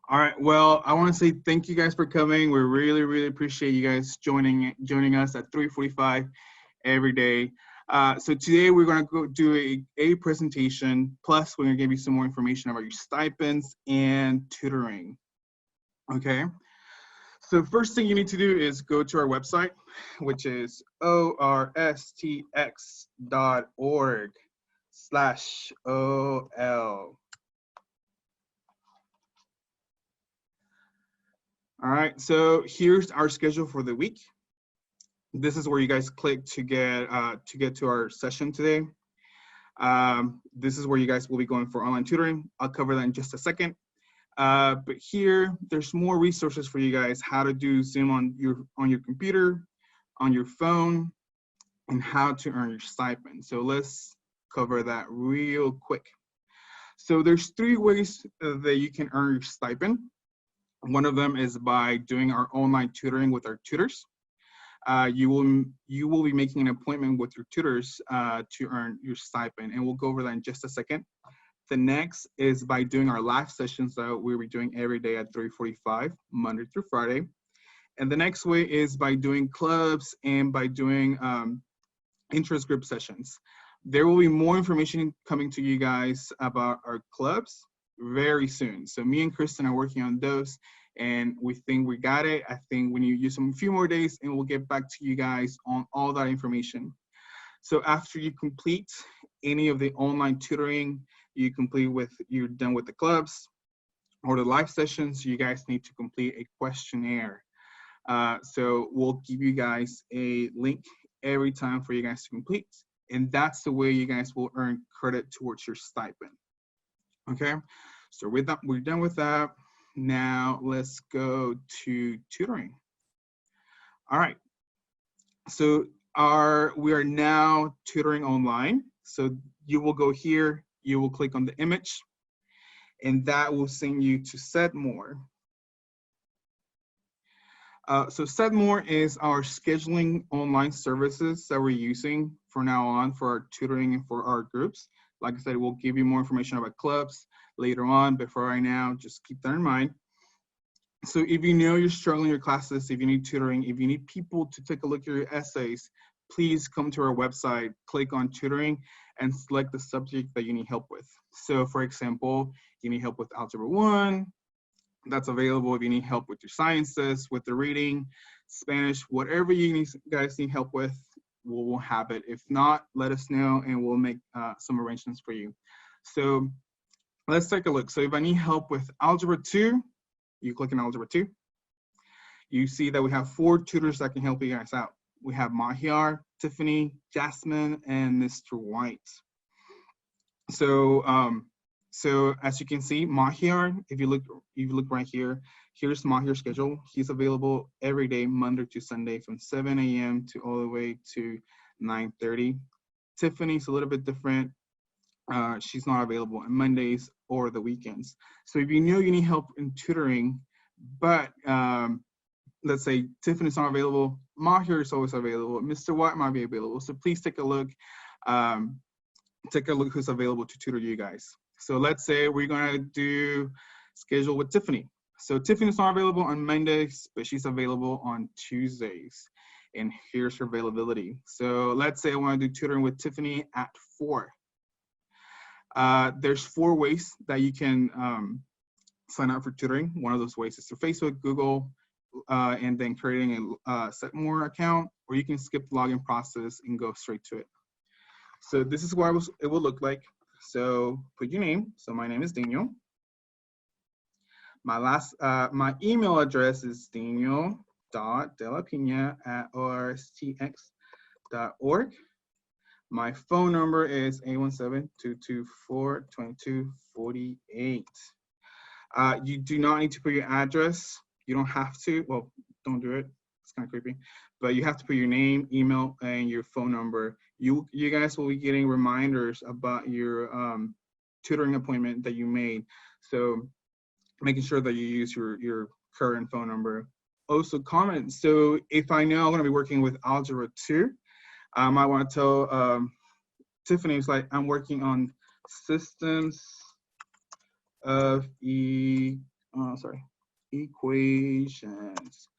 All right. Well, I want to say thank you guys for coming. We really appreciate you guys joining us at 3:45 every day. So today we're going to go do a presentation. Plus, we're going to give you some more information about your stipends and tutoring. Okay. So first thing you need to do is go to our website, which is orstx.org/OL. All right, so here's our schedule for the week. This is where you guys click to get to our session today. This is where you guys will be going for online tutoring. I'll cover that in just a second. But here, there's more resources for you guys, how to do Zoom on your computer, on your phone, and how to earn your stipend. So let's cover that real quick. So there's 3 ways that you can earn your stipend. One of them is by doing our online tutoring with our tutors. You will be making an appointment with your tutors to earn your stipend, and we'll go over that in just a second. The next is by doing our live sessions that we'll be doing every day at 3:45, Monday through Friday. And the next way is by doing clubs and by doing interest group sessions. There will be more information coming to you guys about our clubs very soon. So me and Kristen are working on those, and we think we got it. I think we need to use a few more days, and we'll get back to you guys on all that information. So after you complete any of the online tutoring, you're done with the clubs or the live sessions, you guys need to complete a questionnaire. So we'll give you guys a link every time for you guys to complete, and that's the way you guys will earn credit towards your stipend. Okay, so with that, we're done with that. Now let's go to tutoring. All right, so we are now tutoring online. So you will go here, you will click on the image, and that will send you to Setmore. So Setmore is our scheduling online services that we're using for now on for our tutoring and for our groups. Like I said, we'll give you more information about clubs later on, but for right now, just keep that in mind. So if you know you're struggling in your classes, if you need tutoring, if you need people to take a look at your essays, please come to our website, click on tutoring, and select the subject that you need help with. So for example, you need help with Algebra 1, that's available. If you need help with your sciences, with the reading, Spanish, whatever you guys need help with, we'll have it. If not, let us know and we'll make some arrangements for you. So let's take a look. So if I need help with Algebra 2, you click on Algebra 2. You see that we have 4 tutors that can help you guys out. We have Mahiar, Tiffany, Jasmine, and Mr. White. So as you can see, Mahiar, if you look right here, here's Mahir's schedule. He's available every day, Monday to Sunday, from 7 a.m. to all the way to 9:30. Tiffany's a little bit different. She's not available on Mondays or the weekends. So if you know you need help in tutoring, but let's say Tiffany's not available, Mahir is always available, Mr. White might be available. So please take a look who's available to tutor you guys. So let's say we're gonna do schedule with Tiffany. So Tiffany's not available on Mondays, but she's available on Tuesdays. And here's her availability. So let's say I wanna do tutoring with Tiffany at 4. There's 4 ways that you can sign up for tutoring. One of those ways is through Facebook, Google, and then creating a Setmore account, or you can skip the login process and go straight to it. So this is what it will look like. So put your name. So my name is Daniel. My email address is daniel.delapina@orstx.org. My phone number is 817-224-2248. You do not need to put your address. You don't have to. Well, don't do it. It's kind of creepy. But you have to put your name, email, and your phone number. You guys will be getting reminders about your tutoring appointment that you made. So making sure that you use your current phone number. Also comment. So if I know I'm going to be working with Algebra 2, I want to tell Tiffany, it's like I'm working on systems of sorry, equations.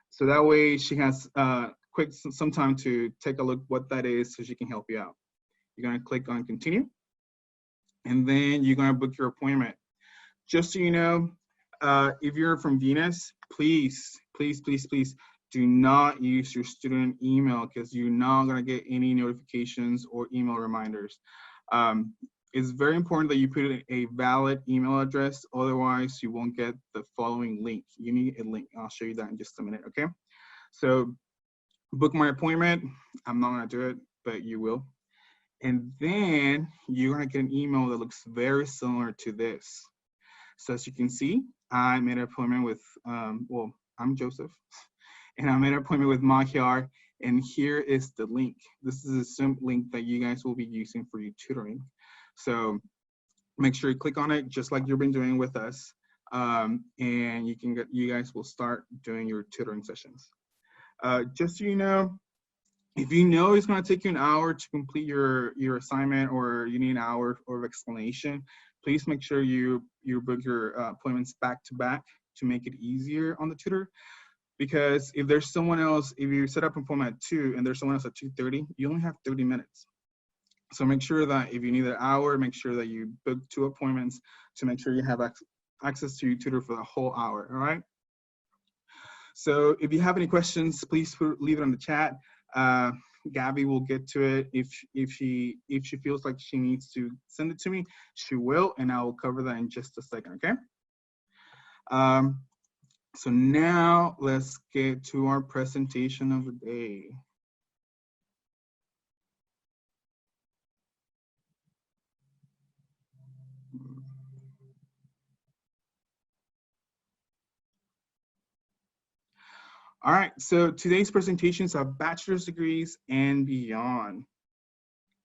So that way she has some time to take a look what that is so she can help you out. You're gonna click on continue, and then you're gonna book your appointment. Just so you know, if you're from Venus, please, please, please, please do not use your student email because you're not gonna get any notifications or email reminders. It's very important that you put in a valid email address, otherwise you won't get the following link. You need a link. I'll show you that in just a minute, okay? So book my appointment. I'm not gonna do it, but you will. And then you're gonna get an email that looks very similar to this. So as you can see, I made an appointment with, well, I'm Joseph, and I made an appointment with Mahyar, and here is the link. This is a simple link that you guys will be using for your tutoring. So make sure you click on it, just like you've been doing with us, and you guys will start doing your tutoring sessions. Just so you know, if you know it's going to take you an hour to complete your assignment, or you need an hour of explanation, please make sure you book your appointments back to back to make it easier on the tutor. Because if there's someone else, if you set up an appointment at 2 and there's someone else at 2:30, you only have 30 minutes. So make sure that if you need an hour, make sure that you book 2 appointments to make sure you have access to your tutor for the whole hour, all right? So if you have any questions, please leave it on the chat. Gabby will get to it. If she feels like she needs to send it to me, she will, and I will cover that in just a second, okay? So now let's get to our presentation of the day. All right, so today's presentations are bachelor's degrees and beyond.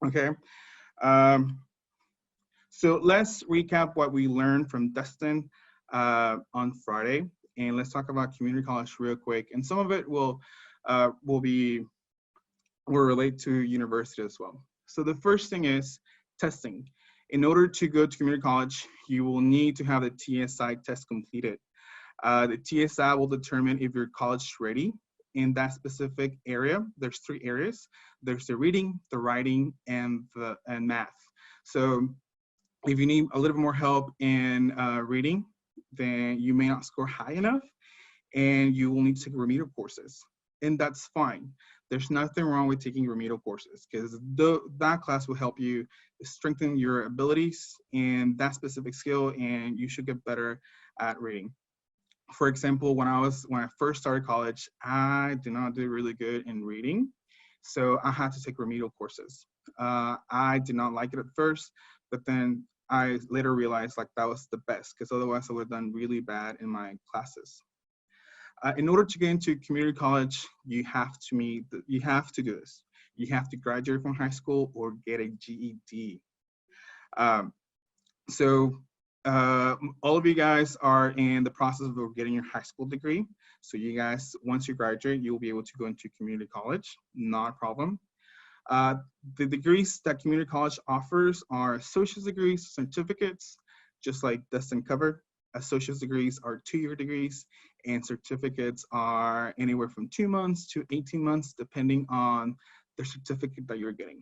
Okay, so let's recap what we learned from Dustin on Friday, and let's talk about community college real quick. And some of it will relate to university as well. So the first thing is testing. In order to go to community college, you will need to have the TSI test completed. The TSI will determine if you're college ready in that specific area. There's 3 areas. There's the reading, the writing, and math. So if you need a little bit more help in reading, then you may not score high enough, and you will need to take remedial courses. And that's fine. There's nothing wrong with taking remedial courses, because that class will help you strengthen your abilities in that specific skill, and you should get better at reading. For example, when I first started college, I did not do really good in reading, so I had to take remedial courses. I did not like it at first, but then I later realized like that was the best, because otherwise I would have done really bad in my classes. In order to get into community college, you have to do this. You have to graduate from high school or get a GED. All of you guys are in the process of getting your high school degree. So you guys, once you graduate, you'll be able to go into community college, not a problem. The degrees that community college offers are associate's degrees, certificates, just like Dustin covered. Associate's degrees are 2-year degrees, and certificates are anywhere from 2 months to 18 months, depending on the certificate that you're getting.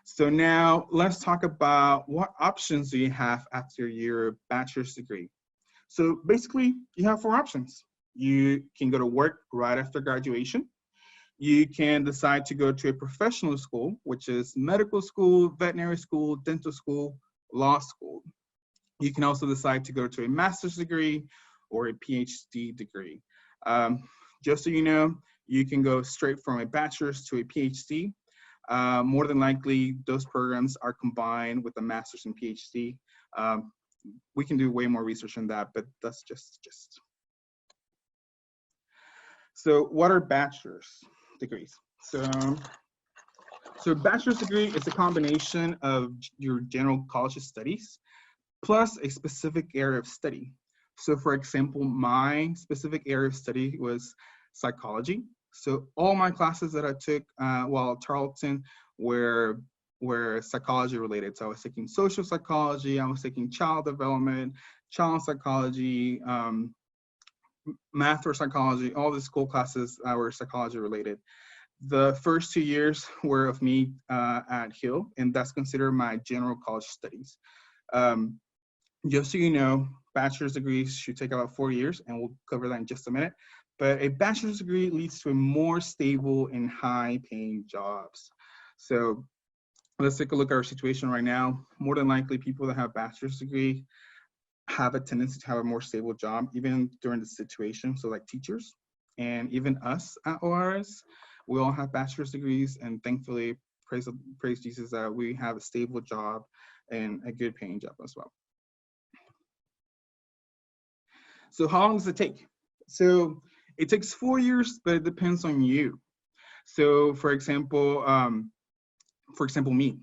So now let's talk about what options do you have after your bachelor's degree. So basically you have 4 options. You can go to work right after graduation. You can decide to go to a professional school, which is medical school, veterinary school, dental school, law school. You can also decide to go to a master's degree or a PhD degree. Just so you know, you can go straight from a bachelor's to a PhD. More than likely, those programs are combined with a master's and PhD. We can do way more research on that, but that's just. So what are bachelor's degrees? So bachelor's degree is a combination of your general college studies plus a specific area of study. So for example, my specific area of study was psychology. So all my classes that I took while at Tarleton were were psychology related. So I was taking social psychology, I was taking child development, child psychology, math or psychology, all the school classes were psychology related. The first 2 years were of me at Hill, and that's considered my general college studies. Um, just so you know, bachelor's degrees should take about 4 years, and we'll cover that in just a minute. But a bachelor's degree leads to a more stable and high-paying jobs. So let's take a look at our situation right now. More than likely, people that have bachelor's degree have a tendency to have a more stable job, even during the situation. So like teachers and even us at ORS, we all have bachelor's degrees, and thankfully, praise Jesus that we have a stable job and a good paying job as well. So how long does it take? So it takes 4 years, but it depends on you. So for example, me,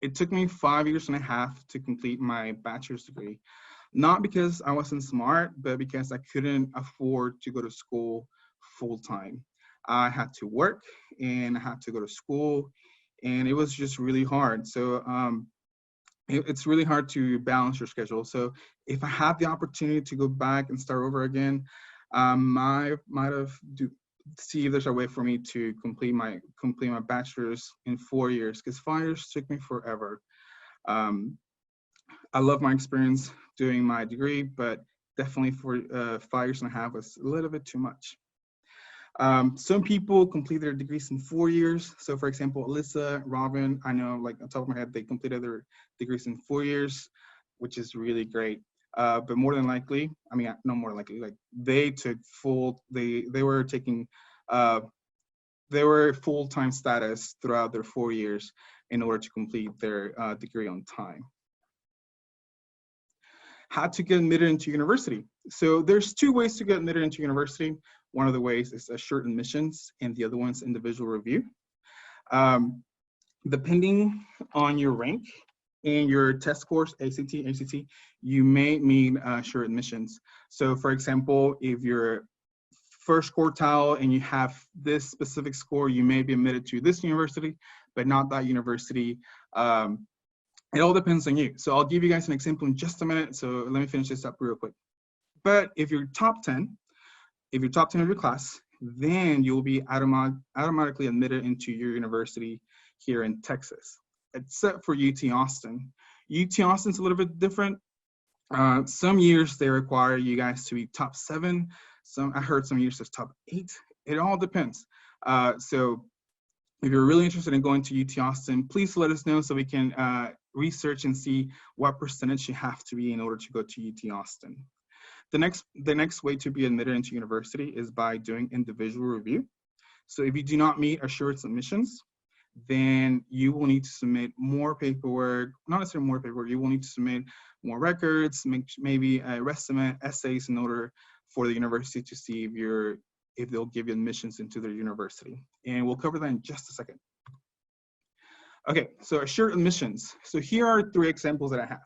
it took me 5 years and a half to complete my bachelor's degree. Not because I wasn't smart, but because I couldn't afford to go to school full time. I had to work and I had to go to school, and it was just really hard. So it's really hard to balance your schedule. So if I had the opportunity to go back and start over again, I might have see if there's a way for me to complete my bachelor's in 4 years, because 5 years took me forever. I love my experience doing my degree, but definitely for 5 years and a half was a little bit too much. Some people complete their degrees in 4 years. So for example, Alyssa, Robin, I know like on top of my head, they completed their degrees in 4 years, which is really great. But more than likely, I mean, no more than likely, like they took they were taking, they were full-time status throughout their 4 years in order to complete their degree on time. How to get admitted into university. So there's 2 ways to get admitted into university. One of the ways is assured admissions, and the other one's individual review. Depending on your rank and your test scores, ACT, you may need assured admissions. So for example, if you're first quartile and you have this specific score, you may be admitted to this university, but not that university. It all depends on you. So I'll give you guys an example in just a minute. So let me finish this up real quick. But if you're top 10, if you're top 10 of your class, then you'll be automatically admitted into your university here in Texas, except for UT Austin. UT Austin's a little bit different. Some years they require you guys to be top 7. I heard some years it's top 8. It all depends. So if you're really interested in going to UT Austin, please let us know so we can research and see what percentage you have to be in order to go to UT Austin. The next way to be admitted into university is by doing individual review. So if you do not meet assured submissions, then you will need to submit more paperwork, not necessarily more paperwork, you will need to submit more records, maybe a resume, essays in order for the university to see if they'll give you admissions into their university. And we'll cover that in just a second. Okay, so assured admissions. So here are 3 examples that I have.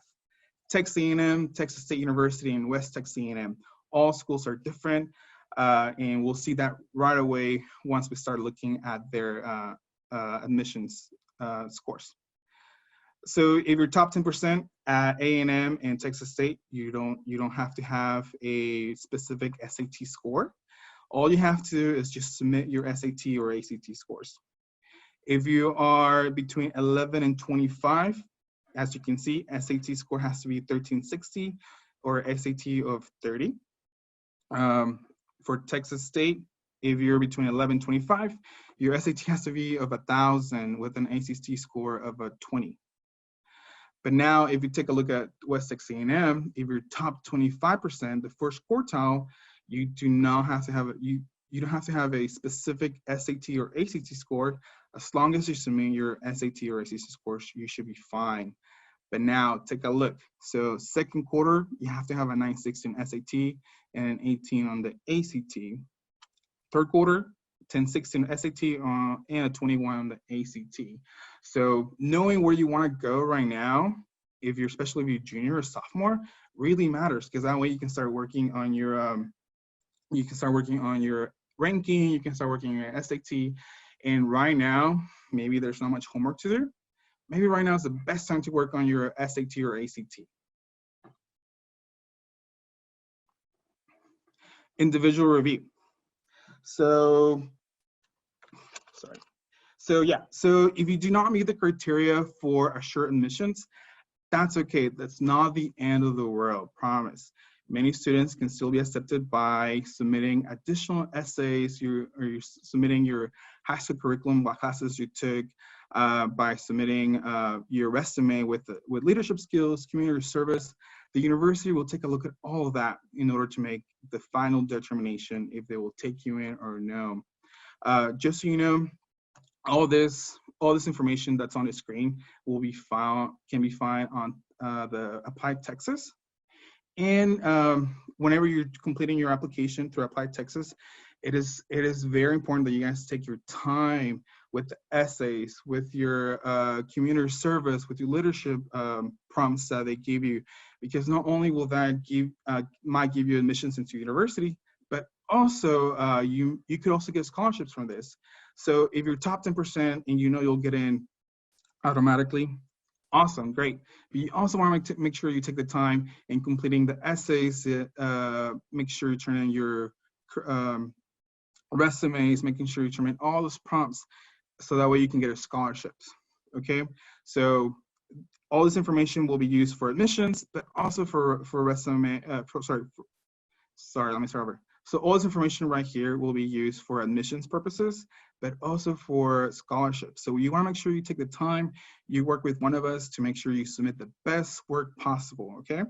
Texas A&M, Texas State University, and West Texas A&M. All schools are different, and we'll see that right away once we start looking at their admissions scores. So if you're top 10% at A&M and Texas State, you don't have to have a specific SAT score. All you have to do is just submit your SAT or ACT scores. If you are between 11 and 25, as you can see, SAT score has to be 1360 or SAT of 30. For Texas State, if you're between 11 and 25, your SAT has to be of 1,000 with an ACT score of a 20. But now, if you take a look at West Texas A&M, if you're top 25%, the first quartile, you do not have to have you don't have to have a specific SAT or ACT score. As long as you submit your SAT or ACT scores, you should be fine. But now take a look. So second quarter, you have to have a 960 on SAT and an 18 on the ACT. Third quarter, 1060 on SAT and a 21 on the ACT. So knowing where you want to go right now, especially if you're junior or sophomore, really matters, because that way you can start working on your ranking, you can start working on your SAT. And right now, maybe there's not much homework to do, maybe right now is the best time to work on your SAT or ACT. Individual review. So, sorry. So yeah, so if you do not meet the criteria for assured admissions, that's okay. That's not the end of the world, promise. Many students can still be accepted by submitting additional essays, or you're submitting your high school curriculum, what classes you took, by submitting your resume with leadership skills, community service. The university will take a look at all of that in order to make the final determination if they will take you in or no. Just so you know, all this information that's on the screen can be found on the Apply Texas. And whenever you're completing your application through Apply Texas, it is very important that you guys take your time with the essays, with your community service, with your leadership prompts that they give you, because not only will that might give you admissions into university, but also you could also get scholarships from this. So if you're top 10% and you know you'll get in automatically, awesome, great. But you also want to make sure you take the time in completing the essays, make sure you turn in your resumes, making sure you turn in all those prompts so that way you can get scholarships, okay? So all this information will be used for admissions, but also for resume, sorry, let me start over. So all this information right here will be used for admissions purposes, but also for scholarships. So you want to make sure you take the time, you work with one of us to make sure you submit the best work possible, okay?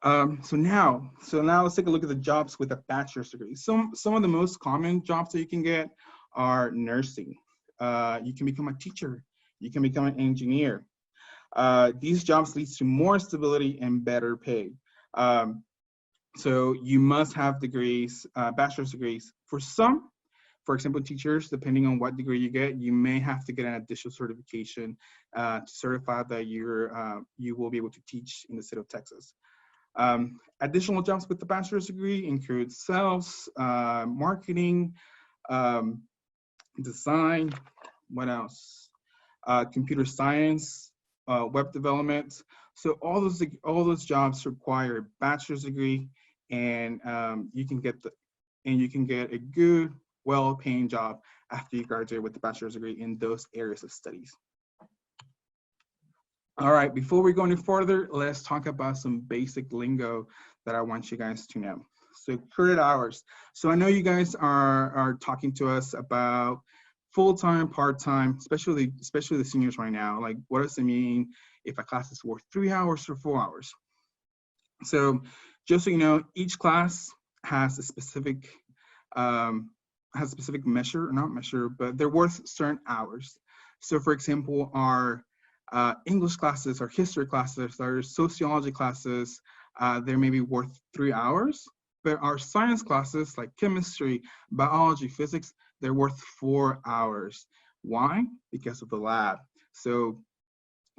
So now let's take a look at the jobs with a bachelor's degree. Some of the most common jobs that you can get are nursing. You can become a teacher. You can become an engineer. These jobs lead to more stability and better pay. So you must have degrees, bachelor's degrees. For some, for example, teachers, depending on what degree you get, you may have to get an additional certification to certify that you will be able to teach in the state of Texas. Additional jobs with the bachelor's degree include sales, marketing, design, what else? Computer science, web development. So all those jobs require a bachelor's degree, and you can get a good, well-paying job after you graduate with the bachelor's degree in those areas of studies. All right, before we go any further, let's talk about some basic lingo that I want you guys to know. So credit hours. So I know you guys are talking to us about full-time, part-time, especially the seniors right now. Like, what does it mean if a class is worth 3 hours or 4 hours? So just so you know, each class has a specific measure, or not measure, but they're worth certain hours. So for example, our English classes, our history classes, our sociology classes, they may be worth 3 hours, but our science classes like chemistry, biology, physics, they're worth 4 hours. Why? Because of the lab. So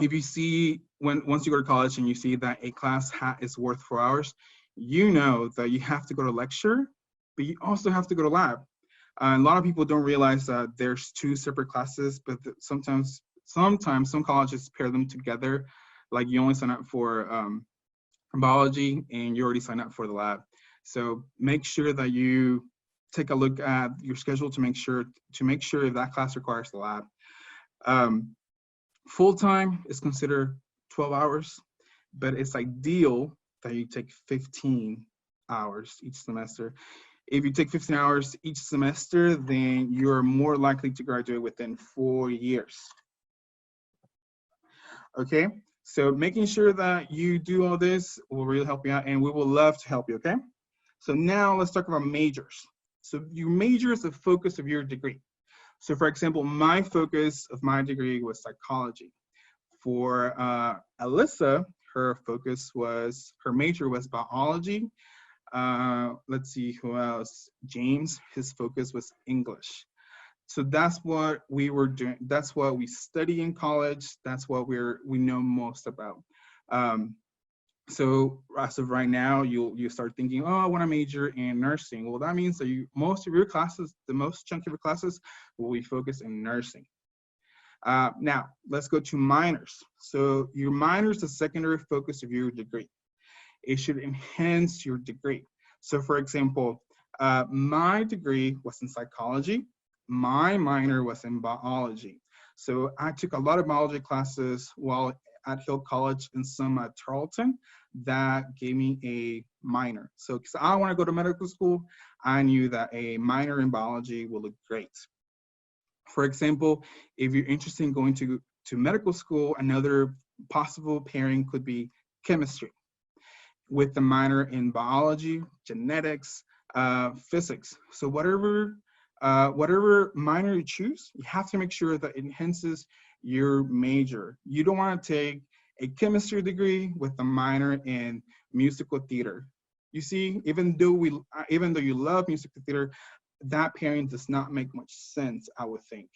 if you see, once you go to college and you see that a class is worth 4 hours, you know that you have to go to lecture, but you also have to go to lab. A lot of people don't realize that there's 2 separate classes, but sometimes some colleges pair them together. Like you only sign up for biology and you already sign up for the lab. So make sure that you take a look at your schedule to make sure if that class requires the lab. Full-time is considered 12 hours, but it's ideal that you take 15 hours each semester. If you take 15 hours each semester, then you're more likely to graduate within 4 years. Okay, so making sure that you do all this will really help you out, and we will love to help you, okay? So now let's talk about majors. So your major is the focus of your degree. So for example, my focus of my degree was psychology. For Alyssa, her major was biology. Let's see who else. James, his focus was English. So that's what we were doing. That's what we study in college. That's what we know most about. So as of right now, you start thinking, oh, I want to major in nursing. Well, that means that most of your classes, the most chunk of your classes, will be focused in nursing. Now, let's go to minors. So your minor is the secondary focus of your degree. It should enhance your degree. So for example, my degree was in psychology. My minor was in biology. So I took a lot of biology classes while at Hill College and some at Tarleton. That gave me a minor. So because I want to go to medical school, I knew that a minor in biology would look great. For example, if you're interested in going to medical school, another possible pairing could be chemistry with the minor in biology, genetics, physics. So whatever minor you choose, you have to make sure that it enhances your major. You don't want to take a chemistry degree with a minor in musical theater. You see, even though you love musical theater, that pairing does not make much sense, I would think.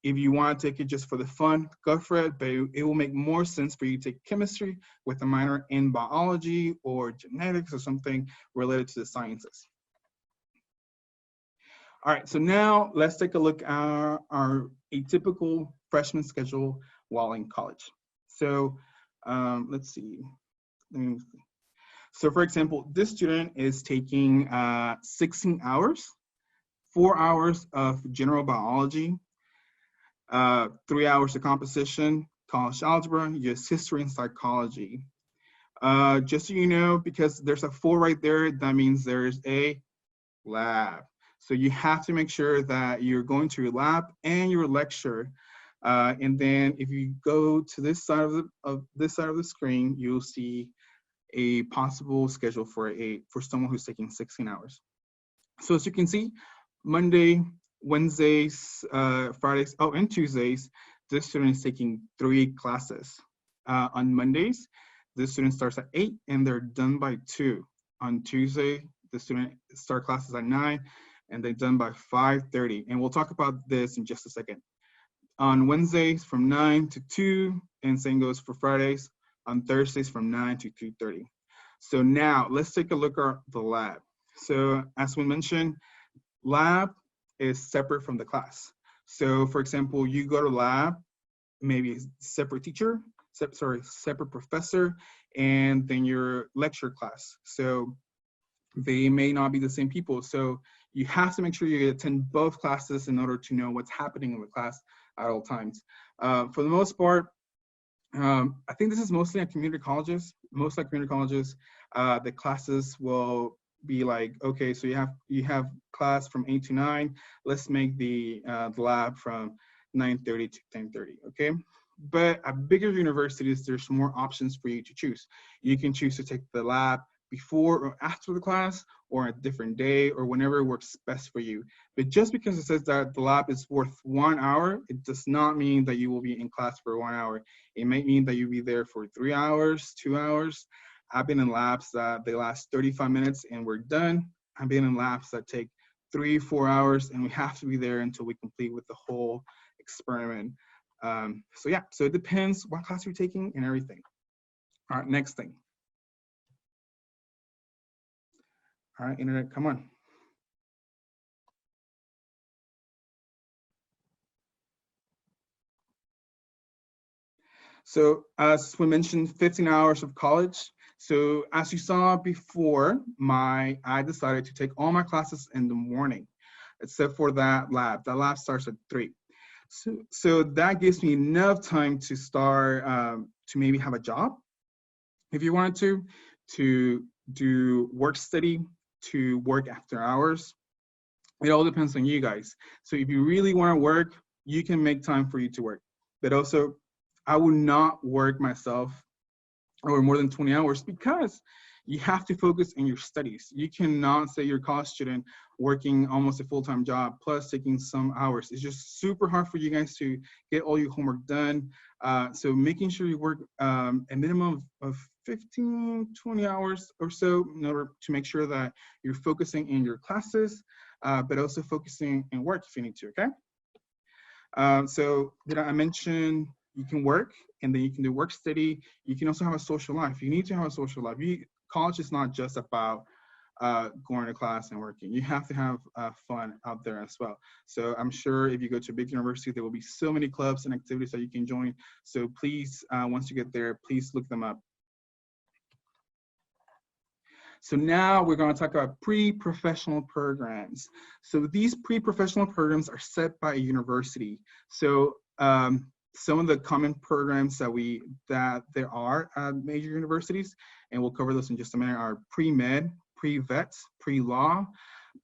If you want to take it just for the fun, go for it, but it will make more sense for you to take chemistry with a minor in biology or genetics or something related to the sciences. All right, so now let's take a look at our atypical freshman schedule while in college. So let's see. So for example, this student is taking 16 hours, 4 hours of general biology, 3 hours of composition, college algebra, US history, and psychology. Just so you know, because there's a 4 right there, that means there's a lab. So you have to make sure that you're going to your lab and your lecture. And then if you go to this side of the screen, you'll see a possible schedule for someone who's taking 16 hours. So as you can see, Monday, Wednesdays, Fridays, and Tuesdays, this student is taking 3 classes. On Mondays, the student starts at 8 and they're done by 2. On Tuesday, the student start classes at 9 and they're done by 5:30. And we'll talk about this in just a second. On Wednesdays from 9 to 2, and same goes for Fridays. On Thursdays from 9 to 2:30. So now let's take a look at the lab. So as we mentioned, lab is separate from the class. So for example, you go to lab, maybe a separate teacher, separate professor, and then your lecture class. So they may not be the same people. So you have to make sure you attend both classes in order to know what's happening in the class at all times. For the most part, I think this is mostly at community colleges. Most like community colleges, the classes will be like, okay, so you have class from 8 to 9. Let's make the lab from 9:30 to 10:30. Okay. But at bigger universities, there's more options for you to choose. You can choose to take the lab before or after the class, or a different day, or whenever works best for you. But just because it says that the lab is worth 1 hour, it does not mean that you will be in class for 1 hour. It might mean that you'll be there for 3 hours, 2 hours. I've been in labs that they last 35 minutes and we're done. I've been in labs that take 3, 4 hours and we have to be there until we complete with the whole experiment. So yeah, so it depends what class you're taking and everything. All right, next thing. All right, internet, come on. So as we mentioned, 15 hours of college. So as you saw before, I decided to take all my classes in the morning, except for that lab. That lab starts at 3. So that gives me enough time to start, to maybe have a job, if you wanted to do work study, to work after hours. It all depends on you guys. So if you really want to work, you can make time for you to work. But also, I would not work myself or more than 20 hours because you have to focus on your studies. You cannot say you're a college student working almost a full-time job plus taking some hours. It's just super hard for you guys to get all your homework done. So making sure you work a minimum of 15, 20 hours or so in order to make sure that you're focusing in your classes, but also focusing in work if you need to, okay? So did I mention you can work, and then you can do work study. You can also have a social life. You need to have a social life. College is not just about going to class and working. You have to have fun out there as well. So I'm sure if you go to a big university, there will be so many clubs and activities that you can join. So please, once you get there, please look them up. So now we're going to talk about pre-professional programs. So these pre-professional programs are set by a university. So some of the common programs that there are at major universities, and we'll cover those in just a minute, are pre-med, pre-vet, pre-law,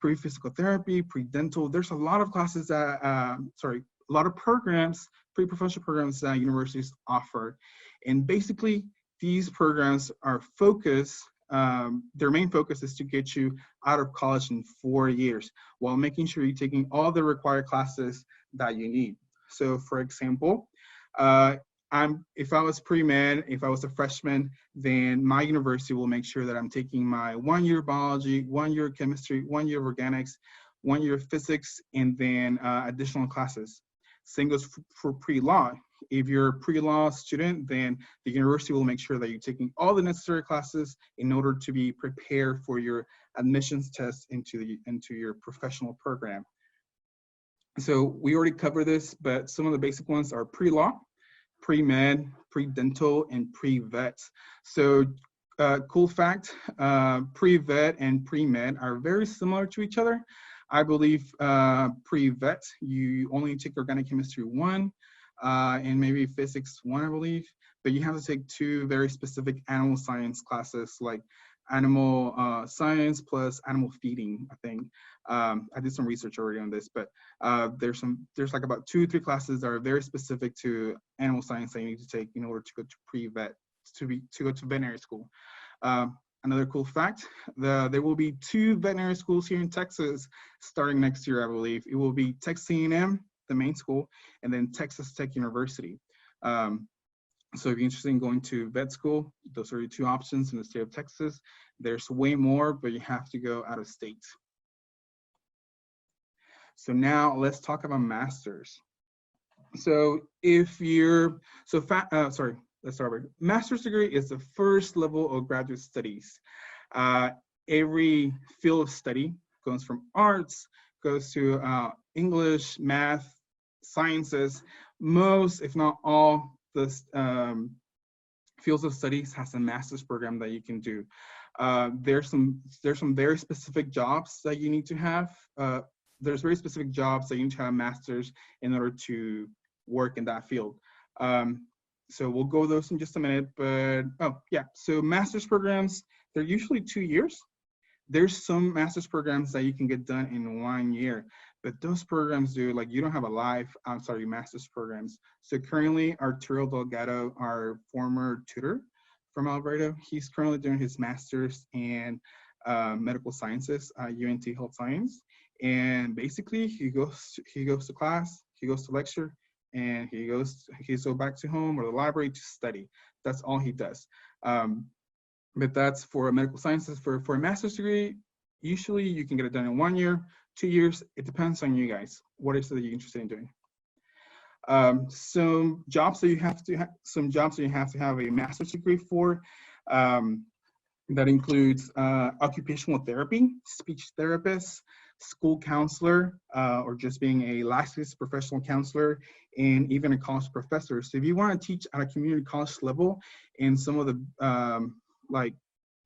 pre-physical therapy, pre-dental. There's a lot of classes that, a lot of programs, pre-professional programs that universities offer. And basically, these programs are focused, their main focus is to get you out of college in 4 years while making sure you're taking all the required classes that you need. So for example, if I was pre-med, if I was a freshman, then my university will make sure that I'm taking my 1 year biology, 1 year chemistry, 1 year of organics, 1 year of physics, and then additional classes. Same goes for pre-law. If you're a pre-law student, then the university will make sure that you're taking all the necessary classes in order to be prepared for your admissions test into your professional program. So we already covered this, but some of the basic ones are pre-law, pre-med, pre-dental, and pre-vet. So cool fact, pre-vet and pre-med are very similar to each other. I believe pre-vet, you only take organic chemistry 1 and maybe physics 1, I believe, but you have to take 2 very specific animal science classes, like animal science plus animal feeding, I think. I did some research already on this, but there's like about 2 or 3 classes that are very specific to animal science that you need to take in order to go to pre-vet, to go to veterinary school. Another cool fact, there will be 2 veterinary schools here in Texas starting next year, I believe. It will be Texas A&M, the main school, and then Texas Tech University. So if you're interested in going to vet school, those are your 2 options in the state of Texas. There's way more, but you have to go out of state. So now let's talk about masters. So if you're, let's start with master's degree is the first level of graduate studies. Every field of study goes from arts, goes to English, math, sciences. Most, if not all, the fields of studies has a master's program that you can do. There's some very specific jobs that you need to have. There's very specific jobs that you need to have masters in order to work in that field. So we'll go over those in just a minute, but so master's programs, they're usually 2 years. There's some master's programs that you can get done in 1 year, but those programs you don't have a master's programs. So currently Arturo Delgado, our former tutor from Alvarado, he's currently doing his master's in medical sciences, UNT Health Science. And basically he goes to class, he goes to lecture, and he goes back to home or the library to study. That's all he does. But that's for medical sciences. For a master's degree, usually you can get it done in 1 year, 2 years. It depends on you guys. What is it that you're interested in doing? Some jobs that you have to have a master's degree for. That includes occupational therapy, speech therapist, school counselor, or just being a licensed professional counselor, and even a college professor. So if you want to teach at a community college level in some of the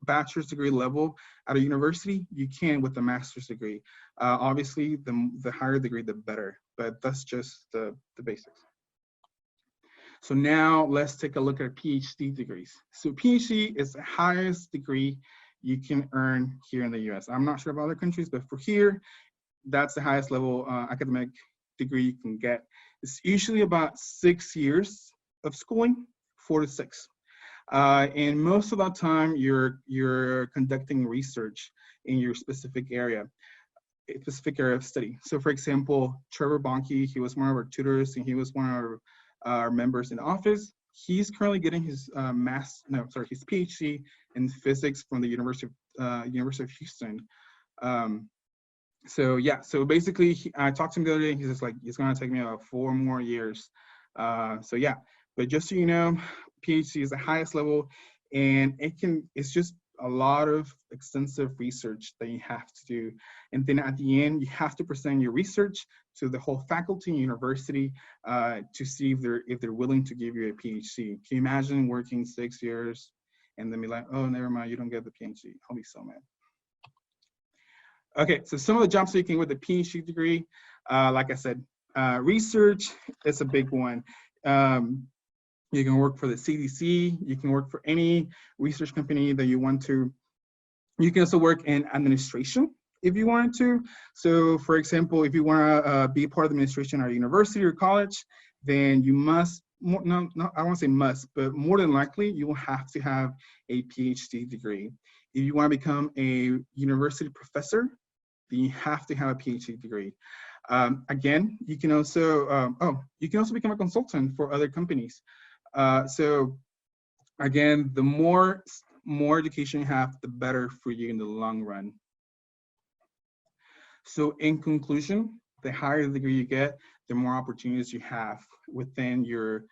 bachelor's degree level at a university, you can with a master's degree. Obviously, the higher degree, the better, but that's just the basics. So now let's take a look at PhD degrees. So PhD is the highest degree you can earn here in the US. I'm not sure about other countries, but for here, that's the highest level academic degree you can get. It's usually about 6 years of schooling, 4 to 6. And most of that time, you're conducting research in your specific area of study. So for example, Trevor Bonke, he was one of our tutors, and he was one of our members in the office. He's currently getting his his PhD in physics from the University of Houston. So basically, I talked to him the other day. He's just like, it's gonna take me about 4 more years. But But just so you know, PhD is the highest level, and it's just a lot of extensive research that you have to do. And then at the end, you have to present your research to the whole faculty and university to see if they're willing to give you a PhD. Can you imagine working 6 years and then be like, oh, never mind, you don't get the PhD? I'll be so mad. Okay, so some of the jobs you can with a PhD degree, like I said, research is a big one. You can work for the CDC, you can work for any research company that you want to. You can also work in administration if you wanted to. So for example, if you want to be part of the administration at a university or college, then you must, no, I won't say must, but more than likely, you will have to have a PhD degree. If you want to become a university professor, then you have to have a PhD degree. Again, you can also, you can also become a consultant for other companies. So again, the more education you have, the better for you in the long run. So in conclusion, the higher the degree you get, the more opportunities you have within your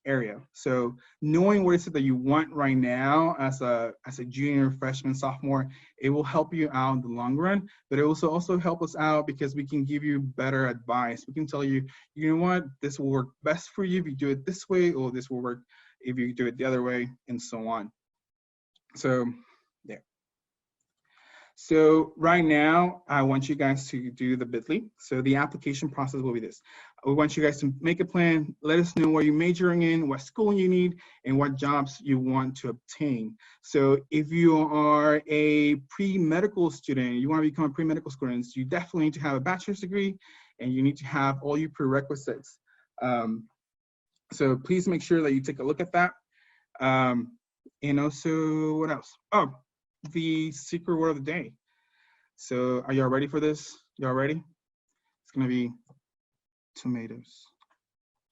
area. So knowing what is it that you want right now as a junior, freshman, sophomore, it will help you out in the long run, but it also help us out because we can give you better advice. We can tell you, you know what, this will work best for you if you do it this way, or this will work if you do it the other way, and so on. So yeah. So right now, I want you guys to do the Bitly. So the application process will be this. We want you guys to make a plan, let us know what you're majoring in, what school you need, and what jobs you want to obtain. So if you are a pre-medical student, you want to become a pre-medical student, you definitely need to have a bachelor's degree, and you need to have all your prerequisites. So please make sure that you take a look at that. And also, what else? Oh, the secret word of the day. So are y'all ready for this? Y'all ready? It's gonna be tomatoes.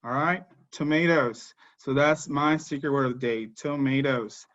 All right, tomatoes. So that's my secret word of the day, tomatoes.